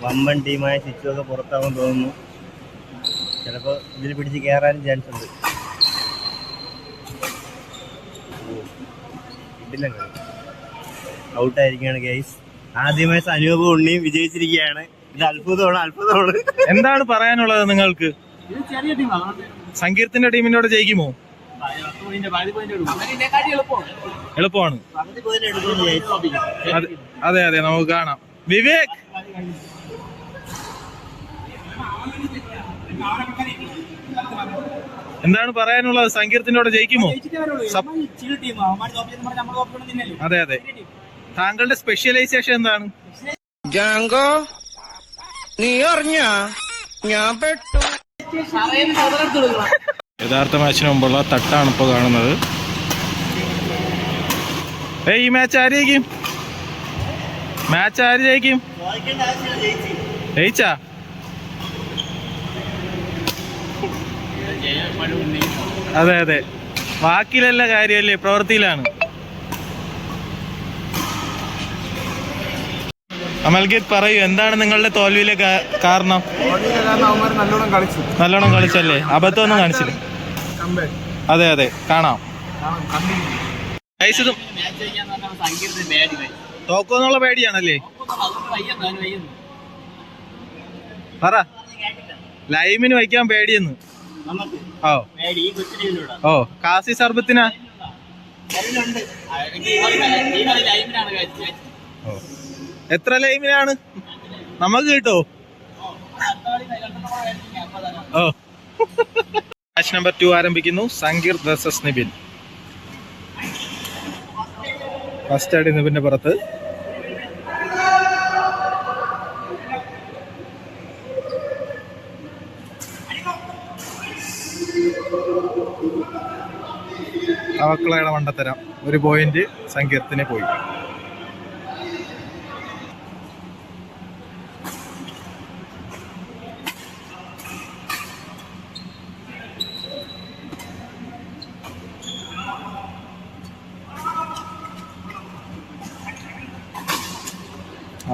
വമ്പൻ ടീമായ സിച്ചുവൊക്കെ പുറത്താവാൻ തോന്നുന്നു. ചിലപ്പോൾ ഇതിൽ പിടിച്ച് കയറാനും ചാൻസ് ഉണ്ട്. ഇതില്ല ഔട്ടായിരിക്കുകയാണ് ഗൈസ്. ആദ്യമായി അനൂപ് ഉണ്ണിയും വിജയിച്ചിരിക്കുകയാണ്. ഇത് അത്ഭുതമാണ്. എന്താണ് പറയാനുള്ളത് നിങ്ങൾക്ക്? സങ്കീർത്തിന്റെ ടീമിനോട് ജയിക്കുമോ? എളുപ്പമാണ്. അതെ അതെ, നമുക്ക് കാണാം. വിവേക്, എന്താണ് പറയാനുള്ളത്? സങ്കീർത്തിനോട് ജയിക്കുമോ? അതെ അതെ. താങ്കളുടെ സ്പെഷ്യലൈസേഷൻ എന്താണ്? ജാങ്കോ, നീ അറിഞ്ഞ ഞാൻ പെട്ടു. യഥാർത്ഥ മാച്ചിന് മുമ്പുള്ള തട്ടാണ് ഇപ്പോൾ കാണുന്നത്. ഈ മാച്ച് ആര് ജയിക്കും? ജയിച്ചാ? അതെ അതെ, വാക്കിലല്ല കാര്യമല്ലേ, പ്രവൃത്തിയിലാണ്. അമൽഗീത് പറയൂ, എന്താണ് നിങ്ങളുടെ തോൽവിയിലെ കാരണം? നല്ലോണം കളിച്ചല്ലേ? അബദ്ധമൊന്നും കാണിച്ചില്ല. അതെ അതെ, കാണാം. തോക്കുന്നുള്ള പേടിയാണല്ലേ? പറ, ലൈമിന് വയ്ക്കാൻ പേടിയെന്ന്. ഓ കാസി സർബത്തിനാ? എത്ര ലൈമിനാണ് നമുക്ക് കിട്ടോ? ഓ മാച്ച് നമ്പർ 2 ആരംഭിക്കുന്നു. സങ്കീർ വേഴ്സസ് നിബിൻ. ഫസ്റ്റ് അടി നിബിന്റെ പുറത്ത്. അവക്കളയുടെ മണ്ടത്തരം. ഒരു പോയിന്റ് സങ്കീർത്തിന് പോയി.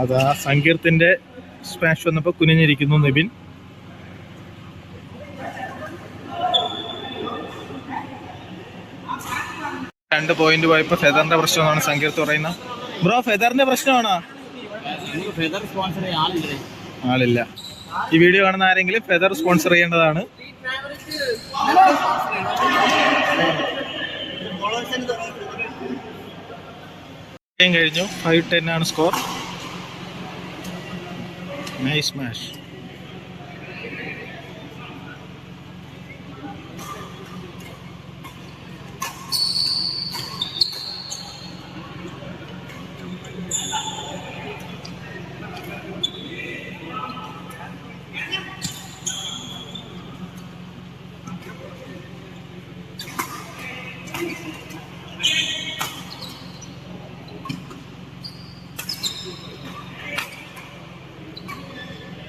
അതാ സങ്കീർത്തിന്റെ സ്മാഷ് വന്നപ്പോ കുനിഞ്ഞിരിക്കുന്നു നിബിൻ. രണ്ട് പോയിന്റ് പോയപ്പോ ഫെദറിന്റെ പ്രശ്നമാണ് സങ്കീർത്ത് പറയുന്നത്. ബ്രോ, ഫെദറിന്റെ പ്രശ്നമാണോ? ആളില്ല. ഈ വീഡിയോ കാണുന്ന ആരെങ്കിലും ഫെദർ സ്പോൺസർ ചെയ്യേണ്ടതാണ്. കഴിഞ്ഞു. 5-10 ആണ് സ്കോർ. Nice match.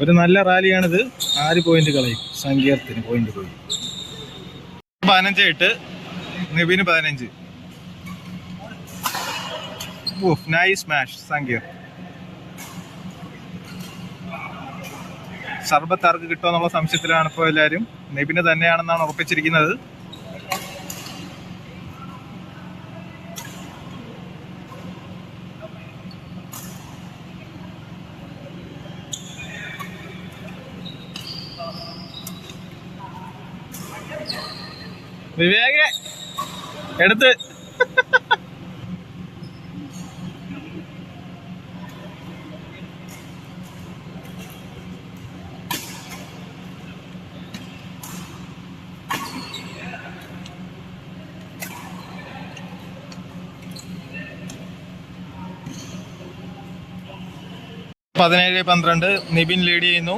ഒരു നല്ല റാലിയാണിത്. 4 പോയിന്റ് കളയും. സങ്കീർത്തിന് പോയിന്റ് പോയി. 15 നിബിന് 15. Nice match സങ്കീർ. സർബത്ത് ആർക്ക് കിട്ടുമോ എന്നുള്ള സംശയത്തിലാണ് ഇപ്പോൾ എല്ലാവരും. നിബിന് തന്നെയാണെന്നാണ് ഉറപ്പിച്ചിരിക്കുന്നത്. വിവേക് എടുത്ത് പതിനേഴ് 12 നിബിൻ ലീഡ് ചെയ്യുന്നു.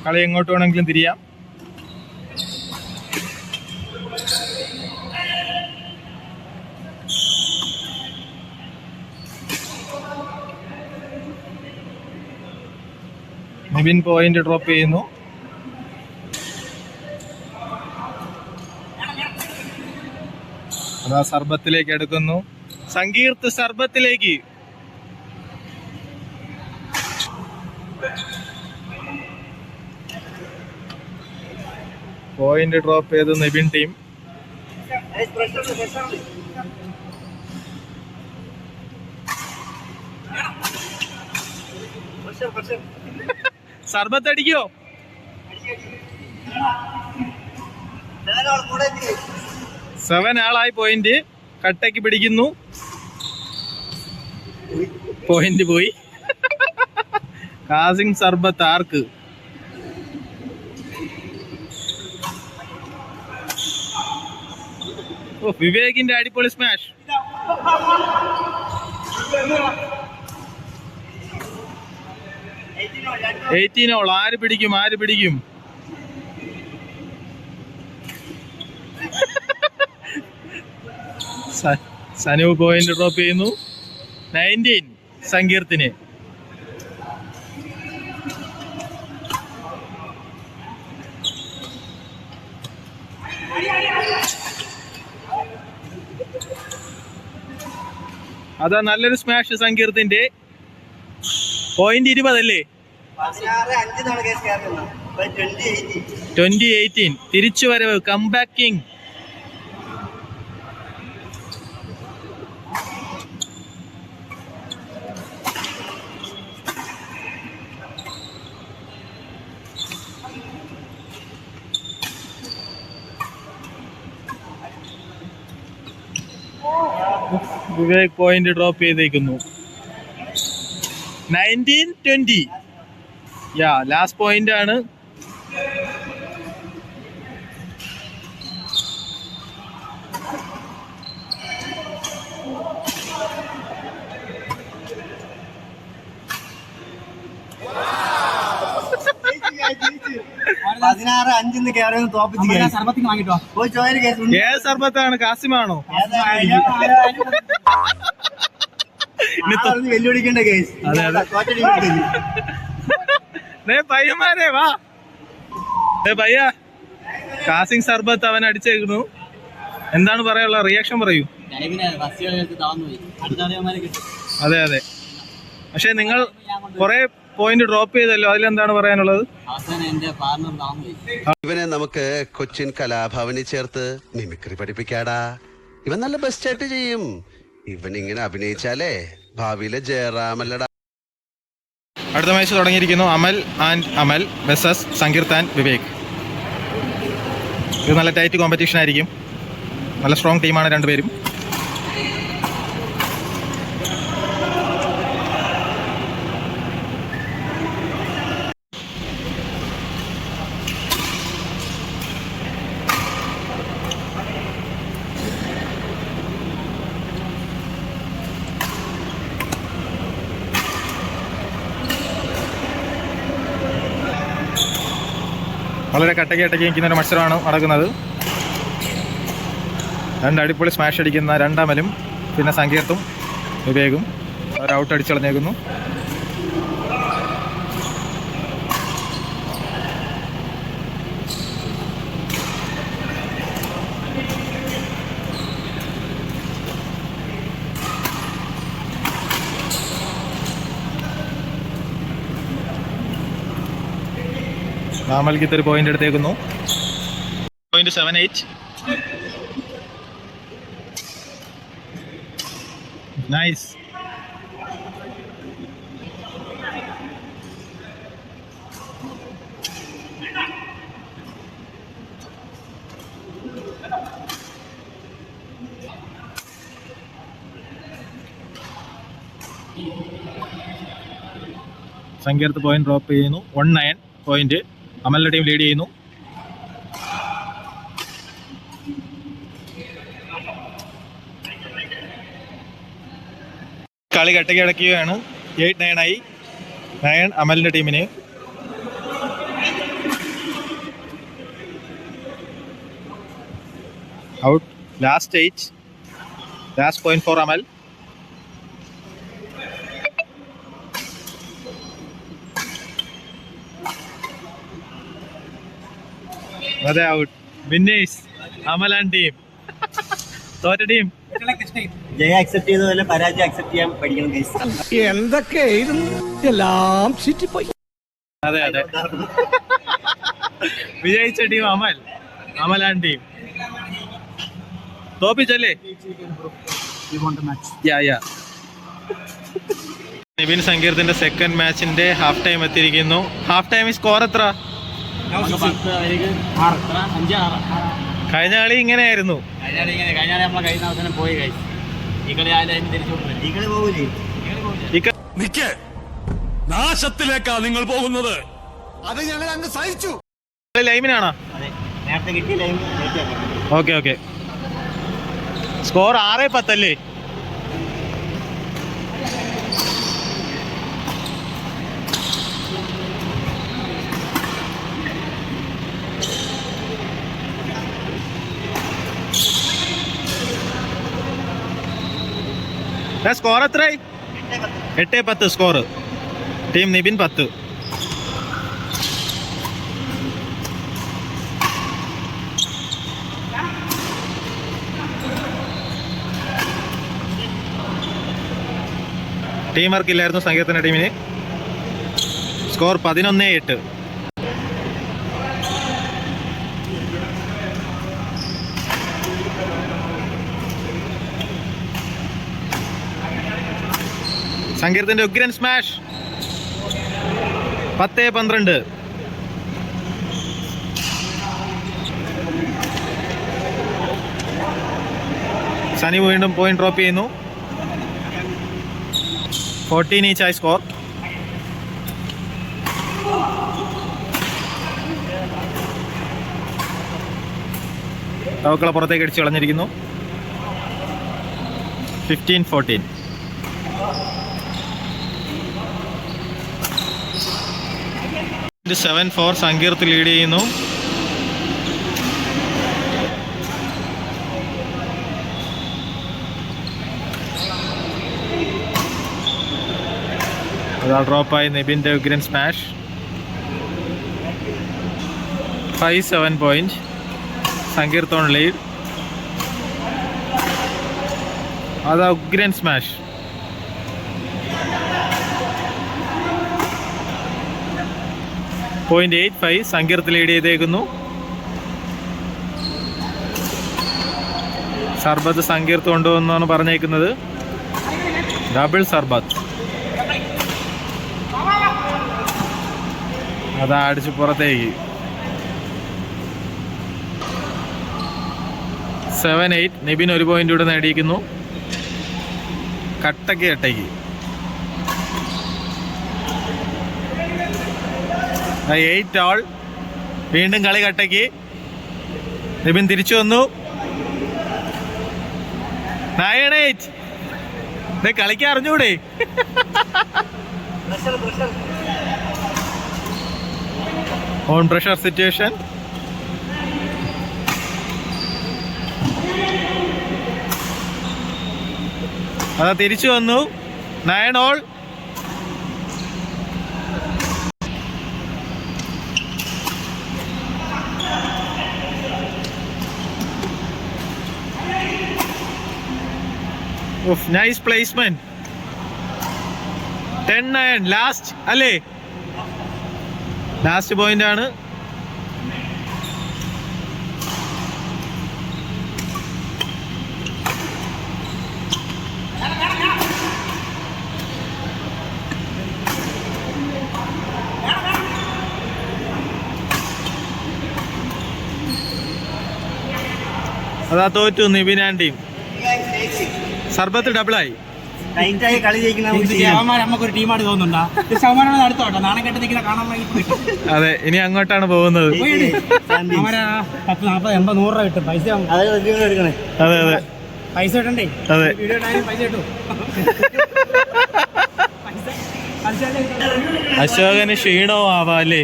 കളി എങ്ങോട്ട് വേണമെങ്കിലും തിരിയാം. നിബിൻ പോയിന്റ് ഡ്രോപ്പ് ചെയ്യുന്നു. അതാ സർബത്തിലേക്ക് എടുക്കുന്നു. സങ്കീർത്ത് സർബത്തിലേക്ക്. പോയിന്റ് ഡ്രോപ്പ് ചെയ്ത് നിബിൻ ടീം. സർബത്ത് അടിക്കോ? 7 ആളായി. പോയിന്റ് കട്ടയ്ക്ക് പിടിക്കുന്നു. പോയിന്റ് പോയി. കാസിം സർബത്ത് ആർക്ക്? വിവേകിന്റെ അടിപൊളി സ്മാഷ്. എയ്റ്റീനോൾ. ആര് പിടിക്കും? സനു പോയിന്റ് ഡ്രോപ്പ് ചെയ്യുന്നു. 19 സങ്കീർത്തിന്. അതാ നല്ലൊരു സ്മാഷ് സങ്കീർത്തിന്റെ. പോയിന്റ് 20 അല്ലേ? 2018 തിരിച്ചു വരവ്. Comeback king. Vivek point drop ചെയ്തേക്കുന്നു. 19-20. ലാസ്റ്റ് പോയിന്റ് ആണ്. സർബത്താണ്. കാസിമാണോ? വെല്ലുവിളിക്കേണ്ട കേസ്. പയ്യന്മാരെ വാ. പയ്യ കാസിം സർബത്ത് അവൻ അടിച്ചേക്കുന്നു. എന്താണ് പറയാനുള്ള റിയാക്ഷൻ? പറയൂ. അതെ. പക്ഷെ നിങ്ങൾ കുറെ പോയിന്റ് ഡ്രോപ്പ് ചെയ്തല്ലോ, അതിലെന്താണ് പറയാനുള്ളത്? ഇവനെ നമുക്ക് കൊച്ചിൻ കലാഭവനിൽ ചേർത്ത് മിമിക്രി പഠിപ്പിക്കാടാ. ഇവൻ നല്ല ബെസ്റ്റ് ആയിട്ട് ചെയ്യും. ഇവൻ ഇങ്ങനെ അഭിനയിച്ചാലേ ഭാവിയിലെ ജയറാമല്ലടാ. അടുത്ത മാച്ച് തുടങ്ങിയിരിക്കുന്നു. അമൽ വെസസ് സങ്കീർത്ത് ആൻഡ് വിവേക്. ഇത് നല്ല ടൈറ്റ് കോമ്പറ്റീഷൻ ആയിരിക്കും. നല്ല സ്ട്രോങ് ടീമാണ് രണ്ടുപേരും. വളരെ കട്ടയ്ക്ക് നിൽക്കുന്ന ഒരു മത്സരമാണ് നടക്കുന്നത്. രണ്ട് അടിപൊളി സ്മാഷ് അടിക്കുന്ന രണ്ടമലും പിന്നെ സങ്കീർത്തും വിവേകും ഒരു ഔട്ട് അടിച്ചളഞ്ഞേക്കുന്നു. അമൽക്ക് ഒരു point എടുത്തേക്കുന്നു. 0.78. Nice. Sankeerth point drop ചെയ്യുന്നു. 19 പോയിന്റ്. അമലിന്റെ ടീം ലീഡ് ചെയ്യുന്നു. കളി കട്ടയ്ക്ക് അടക്കുകയാണ്. 8-9 ആയി. 9 അമലിന്റെ ടീമിന്. Out. Last 8. Last point for Amal. അതെ, out. Winners Amal and team. തോറ്റ ടീം ജയ അക്സെപ്റ്റ് ചെയ്തതല്ല, പരാജയം അക്സെപ്റ്റ് ചെയ്യാൻ പഠിക്കണം ഗൈസ്. എന്തൊക്കെയായിരുന്നു എല്ലാം ചുറ്റിപ്പോയി. അതെ അതെ. വിജയിച്ച ടീം അമലാണ് ടീം. തോപ്പിച്ചല്ലേ? നിബിൻ സങ്കീർത്തിന്റെ സെക്കൻഡ് മാച്ചിന്റെ ഹാഫ് ടൈം എത്തിയിരിക്കുന്നു. ഹാഫ് ടൈം സ്കോർ എത്ര? കഴിഞ്ഞ കളി ഇങ്ങനെയായിരുന്നു. നാശത്തിലേക്കാ നിങ്ങൾ പോകുന്നത്. അത് ഞങ്ങൾ അങ്ങ് സഹിച്ചു. ലൈമിനാണോ? നേരത്തെ കിട്ടിയ ലൈൻ ഓക്കെ ഓക്കെ. സ്കോർ 6-10 അല്ലേ? സ്കോർ എത്രയായി? 8-10 score. Team Nibin 10. Team work ഇല്ലായിരുന്നു സങ്കീർത്തന ടീമിന്. സ്കോർ 11-8. സങ്കീർത്തിന്റെ ഉഗ്രൻ സ്മാഷ്. 10-12. സനി വീണ്ടും പോയിന്റ് ഡ്രോപ്പ് ചെയ്യുന്നു. 14 ഈച്ച് ആയി സ്കോർ. ടോക്കള പുറത്തേക്ക് അടിച്ച് കളഞ്ഞിരിക്കുന്നു. 15-14. ഇത് 7-4 സങ്കീർത്ത് ലീഡ് ചെയ്യുന്നു. അതാ ഡ്രോപ്പായി നിബിൻ്റെ ഉഗ്രൻ smash. 5-7 point. Sankeerth on lead. അതാ ഉഗ്രൻ സ്മാഷ്. .85 സങ്കീർത്ത് ലീഡ് ചെയ്തേക്കുന്നു. സർബത്ത് സങ്കീർത്ത് കൊണ്ടുവന്നാണ് പറഞ്ഞേക്കുന്നത്. ഡബിൾ സർബത്ത്. അതാ അടിച്ച് പുറത്തേക്ക്. 7-8. നിബിൻ 1 പോയിന്റ് കൂടെ നേടിയിരിക്കുന്നു. കട്ടയ്ക്ക് 8 ഓൾ. വീണ്ടും കളി കട്ടയ്ക്ക്. നിബിൻ തിരിച്ചു വന്നു. 9-8. കളിക്കാൻ അറിഞ്ഞൂടെ? On pressure situation. അതാ തിരിച്ചു വന്നു. 9 ഓൾ. Nice placement. 10-9 ലാസ്റ്റ് അല്ലേ? ലാസ്റ്റ് പോയിന്റ് ആണ്. അതാ തോറ്റു നിബിൻ ആൻഡ് ടീം. സർബത്ത് ഡബിളായി. ടൈറ്റായി കളി ജയിക്കുന്ന നമുക്കൊരു ടീമായിട്ട് തോന്നുന്നുണ്ടോ? അടുത്തോട്ടോ നാളെ കെട്ടി നിൽക്കുന്ന കാണാൻ. അതെ, ഇനി അങ്ങോട്ടാണ് പോകുന്നത്. 10, 40, 80, 100 രൂപ കിട്ടും. പൈസ എടുക്കണേ. അതെ അതെ പൈസ കിട്ടണ്ടേ? അതെ. വീഡിയോ പൈസ കിട്ടും. അശോകന് ക്ഷീണവും ആവാല്ലേ?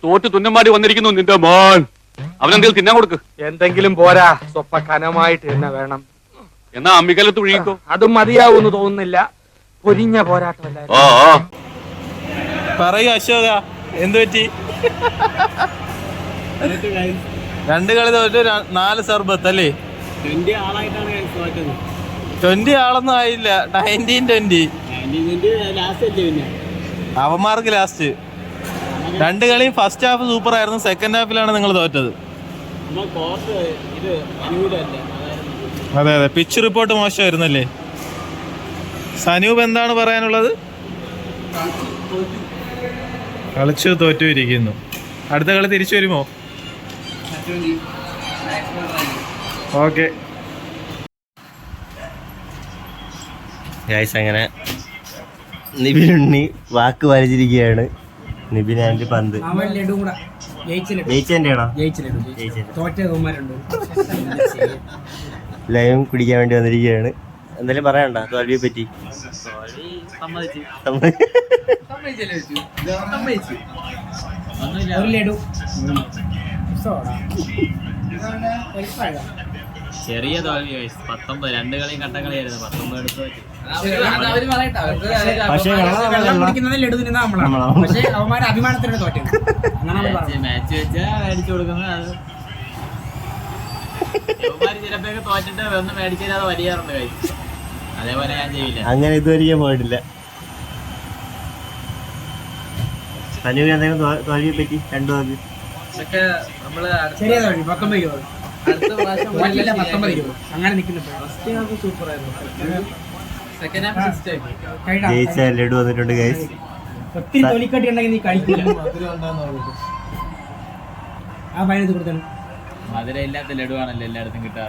തോറ്റ് തുന്നമാടി വന്നിരിക്കുന്നു നിന്റെ മോൻ. അവനെന്തെങ്കിലും തിന്നാൻ കൊടുക്ക്. എന്തെങ്കിലും പോരാ, സ്വപ്പ കനമായിട്ട് തന്നെ വേണം. എന്നാ അമ്മിക്കലത്ത് ഒഴുകിക്കോ. അതും മതിയാവൂന്ന് തോന്നുന്നില്ല. പൊരിഞ്ഞ പോരാട്ടമല്ല. പറയൂ അശോക, എന്തു പറ്റി? 2 കളി തോറ്റ് 4 സർബത്ത് അല്ലേ? 20 ആളായിട്ടാണ് തോറ്റത്. 20 ആളൊന്നും ആയില്ല, 19-20. ലാസ്റ്റ് അല്ലേ പിന്നെ അവന്മാർക്ക് ലാസ്റ്റ് 2 കളിയും ഫസ്റ്റ് ഹാഫ് സൂപ്പർ ആയിരുന്നു, സെക്കൻഡ് ഹാഫിലാണ് നിങ്ങൾ തോറ്റത്. കോർട്ട് ഇത് അനുകൂലമല്ലേ. അതെ അതെ, പിച്ച് റിപ്പോർട്ട് മോശമായിരുന്നല്ലേ. സനൂപ് എന്താണ് പറയാനുള്ളത്? കളിച്ചു തോറ്റുമിരിക്കുന്നു. അടുത്ത കളി തിരിച്ചു വരുമോ? ഓക്കെ ഗൈസ്, അങ്ങനെ നിബിനുണ്ണി വാക്ക് വരച്ചിരിക്കുകയാണ്. നിബിൻ ആൻഡ് പന്ത് ജയിച്ചെന്റെയാണോ? ലൈവും കുടിക്കാൻ വേണ്ടി വന്നിരിക്കുകയാണ്. എന്തെങ്കിലും പറയണ്ട തോൽവിയെ പറ്റി? ചെറിയ തോൽവി 19 2 കളിയും കട്ടക്കളിയായിരുന്നു. 19 എടുത്ത് പക്ഷേ അഭിമാനത്തിനോട് തോറ്റത് മാച്ച് വെച്ചാ മേടിച്ചു കൊടുക്കുന്നത്. അത് ചിലപ്പോഴൊക്കെ തോറ്റിട്ട് ഒന്നും മേടിച്ചാൽ വലിയാറുണ്ട് കഴിച്ചു. അതേപോലെ ഞാൻ ചെയ്യില്ല. അങ്ങനെ ഇതുവരെയും പോയിട്ടില്ല. സനൂപിന് എന്തെങ്കിലും തോൽവിയെ പറ്റി? 2 തോൽവി ചെറിയ തോൽവി 19-20 അങ്ങനെ നിൽക്കുന്നു. ജയിച്ച ലഡു വന്നിട്ടുണ്ട് ഗൈസ്. ഒത്തിരി തൊലിക്കട്ടി ഉണ്ടെങ്കിൽ നീ കഴിക്കില്ല. ആ പൈനത്ത് കൊടുത്തു മധുരം ഇല്ലാത്ത ലഡുവാണല്ലോ എല്ലായിടത്തും കിട്ടാറ്.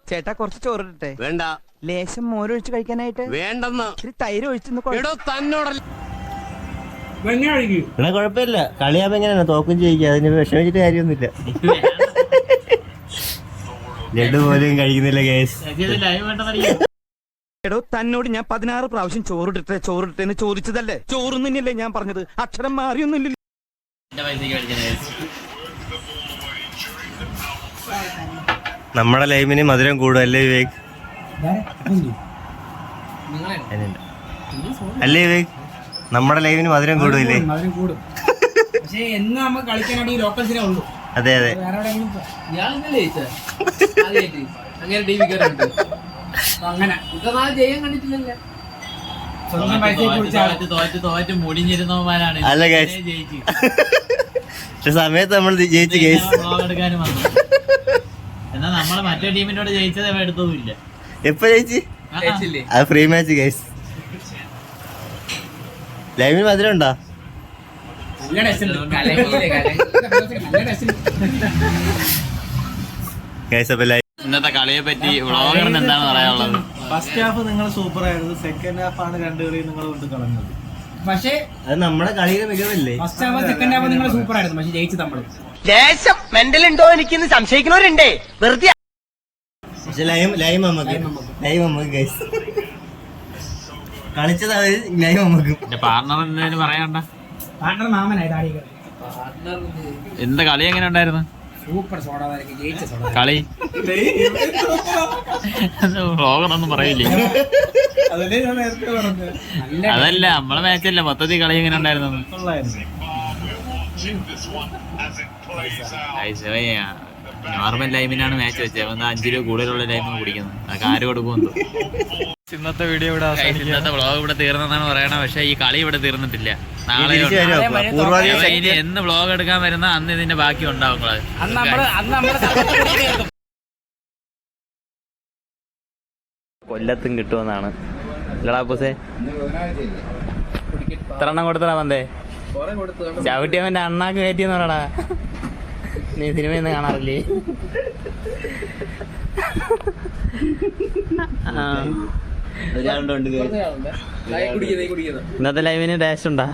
ചേട്ടാ കുറച്ച് ചോറിട്ടെ. വേണ്ട, ലേശം മോരൊഴിച്ച് കഴിക്കാനായിട്ട് വേണ്ടെന്ന്. ഇത്തിരി തൈര് ഒഴിച്ചു. ഇവിടെ കുഴപ്പമില്ല, കളിയാകുമ്പോ എങ്ങനെയാണ് തോക്കും ചെയ്യിക്കുക, അതിന് വിഷമിച്ചിട്ട് കാര്യമൊന്നുമില്ല. ലഡു പോലും കഴിക്കുന്നില്ല ഗൈസ്. എടോ, തന്നോട് ഞാൻ 16 പ്രാവശ്യം ചോറിട്ടെന്ന് ചോദിച്ചതല്ലേ? ചോറൊന്നും തന്നെയല്ലേ ഞാൻ പറഞ്ഞത്, അക്ഷരം മാറിയൊന്നുമില്ല. നമ്മുടെ ലൈമിന് മധുരം കൂടുമല്ലേ വിവേക്? അല്ലേ വിവേക്? നമ്മുടെ ലൈവിന് മധുരം കൂടുമില്ലേ? പക്ഷേ എന്ന് നമുക്ക് കളിക്കാനായിട്ട് ഈ ലോക്കൽസിനെ ഉള്ളൂ. അതെ അതെ. അങ്ങനെ സ്വന്തം പൈസ തോറ്റ് മുടിഞ്ഞിരുന്നവന്മാരാണ്. അല്ല ഗൈസ്, പക്ഷെ സമയത്ത് നമ്മൾ ജയിച്ചു ഗൈസ്. എടുക്കാനും വന്നു. എന്നാ നമ്മളെ മറ്റേ ടീമിനോട് ജയിച്ചത് എടുത്തതുമില്ല. എപ്പോ ജയിച്ച്? അത് ഫ്രീ മാച്ച് ഗൈസ്. ലൈവിന് മധുരം ഉണ്ടോ? ഇന്നത്തെ കളിയെ പറ്റി വ്ളോഗറിന് എന്താണ് പറയാനുള്ളത്? ഫസ്റ്റ് ഹാഫ് നിങ്ങൾ സൂപ്പർ ആയിരുന്നു, സെക്കൻഡ് ഹാഫ് ആണ് 2 കളിയും നിങ്ങൾ കൊണ്ട് കളഞ്ഞത്. പക്ഷേ അത് നമ്മുടെ കളിയുടെ മികവല്ലേ? ഫസ്റ്റ് ഹാഫ് സെക്കൻഡ് ഹാഫ് നിങ്ങൾ സൂപ്പർ ആയിരുന്നു, പക്ഷെ ജയിച്ചത് നമ്മള്. ലേശം മെന്റൽ ഉണ്ടോ എനിക്കിന്ന് സംശയിക്കുന്നവരുണ്ടേ. വെറുതെ പക്ഷെ ലൈവ് നമുക്ക് ഗൈസ് കളിച്ചത് ലൈവ് നമുക്ക്. എന്റെ പാർട്ണർ എന്തെങ്കിലും പറയണ്ട. പാർട്ണർ മാമനായി താടി എന്ത് കളി എങ്ങനെ ഉണ്ടായിരുന്നു? സൂപ്പർ സോഡാതായിരിക്കും ജയിച്ച സോഡ കളി. വ്ളോഗറൊന്നും പറയില്ലേ? അതല്ല, നമ്മളെ മാച്ചല്ല, മൊത്തത്തിൽ കളി എങ്ങനെ ഉണ്ടായിരുന്നു? നോർമൽ ലൈമിനാണ് മാച്ച് വെച്ചത്. 5 രൂപ കൂടുതലുള്ള ലൈമിന് കുടിക്കുന്നത്. അതൊക്കെ ആര് കൊടുക്കുമെന്തോ. ഇന്നത്തെ വീഡിയോ ഇവിടെ ഇന്നത്തെ വ്ളോഗ് ഇവിടെ തീർന്നെന്നാണ് പറയണത്. പക്ഷെ ഈ കളി ഇവിടെ തീർന്നിട്ടില്ല. നാളെ ഇനി എന്ന് വ്ളോഗ് എടുക്കാൻ വരുന്ന അന്ന് ഇതിന്റെ ബാക്കി ഉണ്ടാവും. കൊല്ലത്തും കിട്ടുമെന്നാണ്. ലടാപ്പൂസേ എത്ര എണ്ണം കൊടുത്തടാ പന്തേ? ചവിട്ടിയവന്റെ അണ്ണാക്ക് കയറ്റിയെന്ന് പറയടാ. നീ സിനിമയൊന്നും കാണാറില്ലേ? ഇന്നത്തെ ലൈവിന് ഡാഷ് ഉണ്ടാ?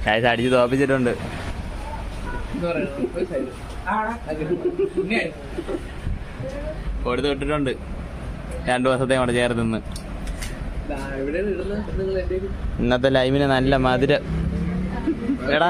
ഡാഷ് അടിച്ച് തോപ്പിച്ചിട്ടുണ്ട്. കൊടുത്ത് വിട്ടിട്ടുണ്ട് 2 ദിവസത്തെ അവിടെ ചേർന്ന്. ഇന്നത്തെ ലൈവിന് നല്ല മധുരം. എടാ